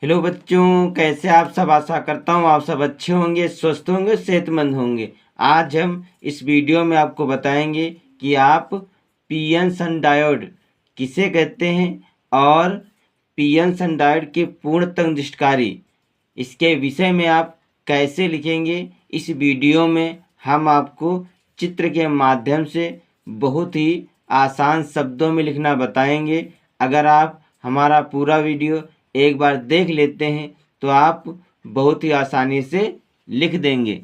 Hello बच्चों, कैसे आप सब। आशा करता हूँ आप सब अच्छे होंगे, स्वस्थ होंगे, सेहतमंद होंगे। आज हम इस वीडियो में आपको बताएंगे कि आप पीएन सन डायोड किसे कहते हैं और पीएन सन डायोड के पूर्ण तंगदृष्टकारी इसके विषय में आप कैसे लिखेंगे। इस वीडियो में हम आपको चित्र के माध्यम से बहुत ही आसान शब्दों में लिखना बताएंगे। अगर आप हमारा पूरा वीडियो एक बार देख लेते हैं तो आप बहुत ही आसानी से लिख देंगे।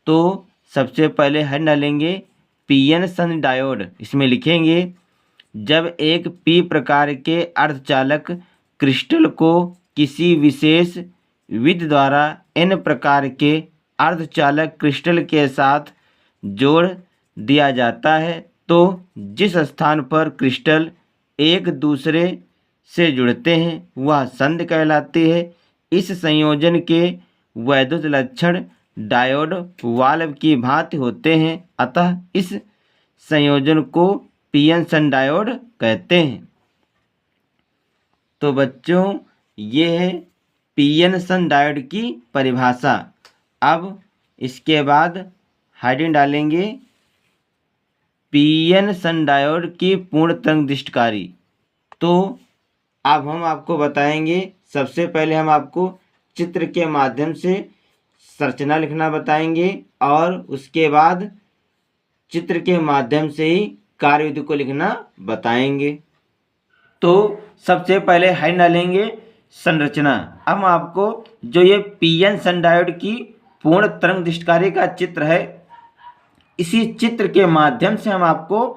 तो सबसे पहले हेड डालेंगे पीएन सन डायोड। इसमें लिखेंगे जब एक पी प्रकार के अर्धचालक क्रिस्टल को किसी विशेष विधि द्वारा एन प्रकार के अर्धचालक क्रिस्टल के साथ जोड़ दिया जाता है तो जिस स्थान पर क्रिस्टल एक दूसरे से जुड़ते हैं वह संधि कहलाती है। इस संयोजन के वैद्युत लक्षण डायोड वाल्व की भांति होते हैं, अतः इस संयोजन को पीएन सन डायोड कहते हैं। तो बच्चों, ये है पीएन सन डायोड की परिभाषा। अब इसके बाद हेडिंग डालेंगे पीएन सन डायोड की पूर्ण तंगदृष्टकारी। तो अब हम आपको बताएंगे, सबसे पहले हम आपको चित्र के माध्यम से संरचना लिखना बताएंगे और उसके बाद चित्र के माध्यम से ही कार्यविधि को लिखना बताएंगे। तो सबसे पहले हेड डालेंगे संरचना। अब हम आपको जो ये पीएन सन डायोड की पूर्ण तंगदृष्टकारी का चित्र है, इसी चित्र के माध्यम से हम आपको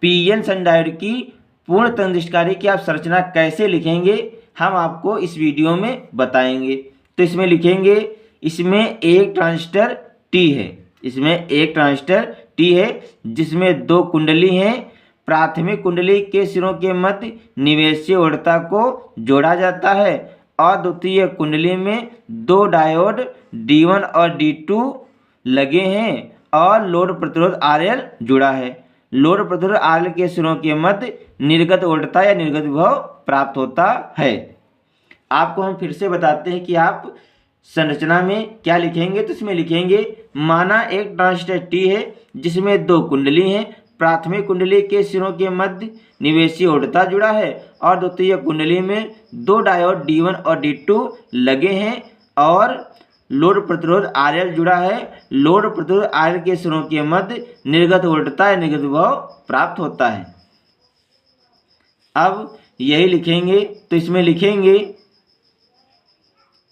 पीएन सन डायोड की पूर्ण तंगदृष्टकारी की आप संरचना कैसे लिखेंगे हम आपको इस वीडियो में बताएंगे। तो इसमें लिखेंगे, इसमें एक ट्रांजिस्टर टी है, इसमें एक ट्रांजिस्टर टी है जिसमें दो कुंडली हैं। प्राथमिक कुंडली के सिरों के मध्य निवेशीय वोल्टता को जोड़ा जाता है और द्वितीय कुंडली में दो डायोड D1 और D2 लगे हैं और लोड प्रतिरोध RL जुड़ा है। लोड प्रतिरोध RL के सिरों के मध्य निर्गत वोल्टता या निर्गत विभव प्राप्त होता है। आपको हम फिर से बताते हैं कि आप संरचना में क्या लिखेंगे। तो इसमें लिखेंगे, माना एक ट्रांजिस्टर टी है जिसमें दो कुंडली हैं। प्राथमिक कुंडली के सिरों के मध्य निवेशीय वोल्टता जुड़ा है और द्वितीय कुंडली में दो डायोड D1 और D2 लगे हैं और लोड प्रतिरोध RL जुड़ा है। लोड प्रतिरोध RL के सिरों के मध्य निर्गत वोल्टता या निर्गत विभव प्राप्त होता है। अब यही लिखेंगे। तो इसमें लिखेंगे,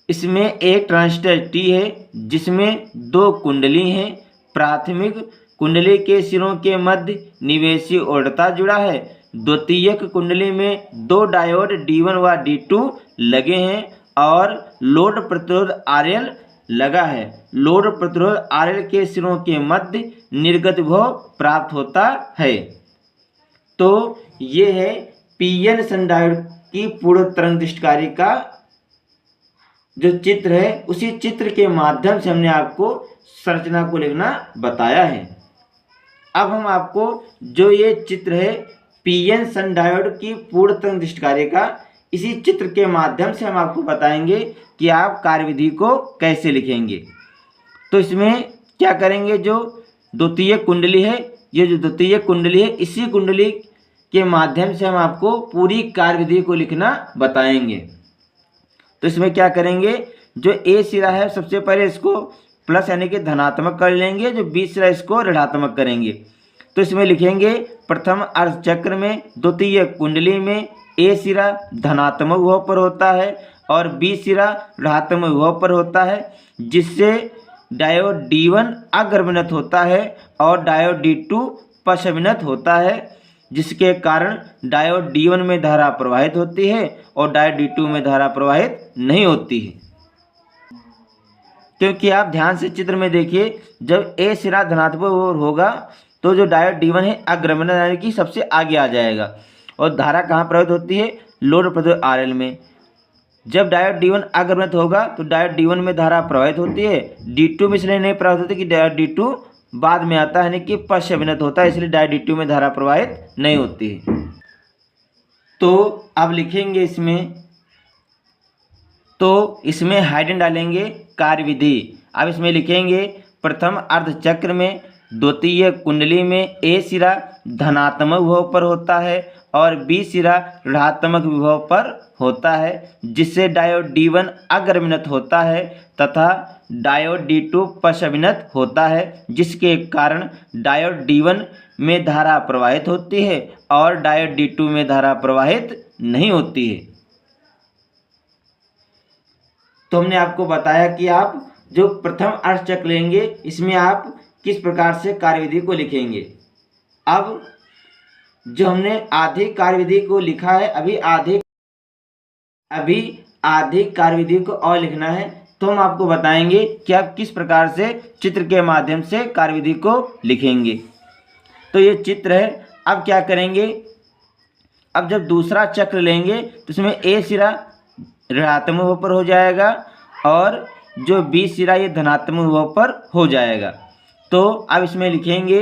इसमें एक ट्रांजिस्टर टी है जिसमें दो कुंडली हैं। प्राथमिक कुंडली के सिरों के मध्य निवेशीय वोल्टता जुड़ा है। द्वितीयक कुंडली में दो डायोड D1 व D2 लगे हैं और लोड प्रतिरोध RL लगा है। लोड प्रतिरोध RL के सिरों के मध्य निर्गत विभव प्राप्त होता है। तो ये है पीएन सन डायोड की पूर्ण तंगदृष्टकारी का जो चित्र है, उसी चित्र के माध्यम से हमने आपको संरचना को लिखना बताया है। अब हम आपको जो ये चित्र है पीएन सन डायोड की पूर्ण तंगदृष्टकारी का, इसी चित्र के माध्यम से हम आपको बताएंगे कि आप कार्यविधि को कैसे लिखेंगे। तो इसमें क्या करेंगे, जो द्वितीय कुंडली है, ये जो द्वितीय कुंडली है, इसी कुंडली के माध्यम से हम आपको पूरी कार्यविधि को लिखना बताएंगे। तो इसमें क्या करेंगे, जो ए सिरा है सबसे पहले इसको प्लस यानी कि धनात्मक कर लेंगे, जो बी सिरा इसको ऋणात्मक करेंगे। तो इसमें लिखेंगे, प्रथम अर्धचक्र में द्वितीय कुंडली में ए सिरा धनात्मक विभव पर होता है और बी सिरा ऋणात्मक विभव पर होता है, जिससे डायोड D1 अग्रविनत होता है और डायोड D2 पश्चविनत होता है, जिसके कारण डायोड D1 में धारा प्रवाहित होती है और डायोड D2 में धारा प्रवाहित नहीं होती है। क्योंकि आप ध्यान से चित्र में देखिए, जब ए सिरा धनात्मक होगा तो जो डायोड D1 है अग्रविनत यानी कि सबसे आगे आ जाएगा और धारा कहाँ प्रवाहित होती है, लोड प्रतिरोध RL में। जब डायोड D1 अग्रविनत होगा तो डायोड D1 में धारा प्रवाहित होती है, D2 में इसलिए नहीं प्रवाहित होती कि डायोड D2 बाद में आता है, यानी कि पश्चविनत होता है, इसलिए डायोड D2 में धारा प्रवाहित नहीं होती है। तो अब लिखेंगे इसमें तो इसमें हाइड्रोजन डालेंगे कार्यविधि। अब इसमें लिखेंगे प्रथम अर्धचक्र में द्वितीय कुंडली में ए सिरा धनात्मक विभव पर होता है और बी सिरा ऋणात्मक विभव पर होता है, जिससे डायोड D1 अग्रमिनत होता है तथा डायोड D2 पश्चमिनत होता है, जिसके कारण डायोड D1 में धारा प्रवाहित होती है और डायोड D2 में धारा प्रवाहित नहीं होती है। तो हमने आपको बताया कि आप जो प्रथम अर्धचक्र लेंगे इसमें आप किस प्रकार से कार्यविधि को लिखेंगे। अब जो हमने आधी कार्यविधि को लिखा है, अभी आधी कार्यविधि को और लिखना है, तो हम आपको बताएंगे कि आप किस प्रकार से चित्र के माध्यम से कार्यविधि को लिखेंगे। तो ये चित्र है। अब क्या करेंगे, अब जब दूसरा चक्र लेंगे तो इसमें ए सिरा ऋणात्मक विभव पर हो जाएगा और जो बी सिरा ये धनात्मक विभव पर हो जाएगा। तो अब इसमें लिखेंगे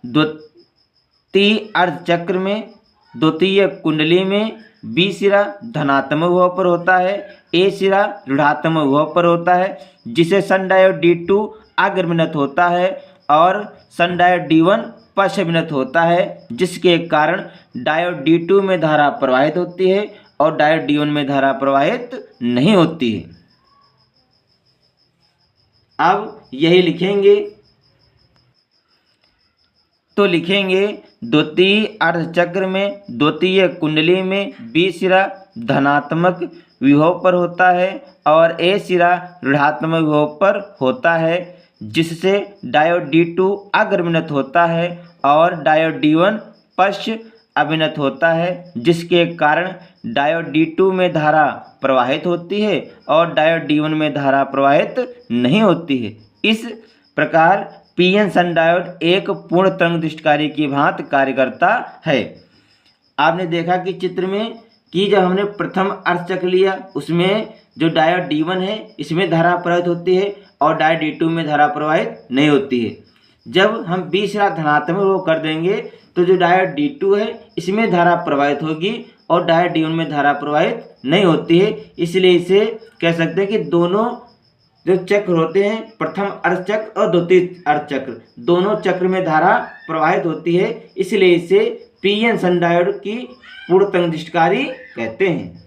द्वितीय अर्धचक्र में द्वितीय कुंडली में बी सिरा धनात्मक विभव पर होता है, ए सिरा ऋणात्मक विभव पर होता है, जिसे सन डायोड D2 अग्रमिनत होता है और सन डायोड D1 पश्चमिनत होता है, जिसके कारण डायोड D2 में धारा प्रवाहित होती है और डायोड D1 में धारा प्रवाहित नहीं होती है। अब यही लिखेंगे, तो लिखेंगे द्वितीय अर्धचक्र में द्वितीय कुंडली में बी सिरा धनात्मक विभव पर होता है और ए सिरा ऋणात्मक विभव पर होता है, जिससे डायोड D2 अग्रमिनत होता है और डायोड D1 पश्च अभिनत होता है, जिसके कारण डायोड D2 में धारा प्रवाहित होती है और डायोड D1 में धारा प्रवाहित नहीं होती है। इस प्रकार पीएन सन डायोड एक पूर्ण तरंग दृष्टिकारी की भांति कार्य करता है। आपने देखा कि चित्र में कि जब हमने प्रथम अर्धचक्र लिया उसमें जो डायोड D1 है इसमें धारा प्रवाहित होती है और डायोड D2 में धारा प्रवाहित नहीं होती है। जब हम बी सिरा धनात्मक वो कर देंगे तो जो डायोड D2 है इसमें धारा प्रवाहित होगी और डायोड D1 में धारा प्रवाहित नहीं होती है। इसलिए इसे कह सकते हैं कि दोनों जो चक्र होते हैं प्रथम अर्धचक्र और द्वितीय अर्धचक्र दोनों चक्र में धारा प्रवाहित होती है, इसलिए इसे पीएन सन डायोड की पूर्ण तरंग दृष्टिकारी कहते हैं।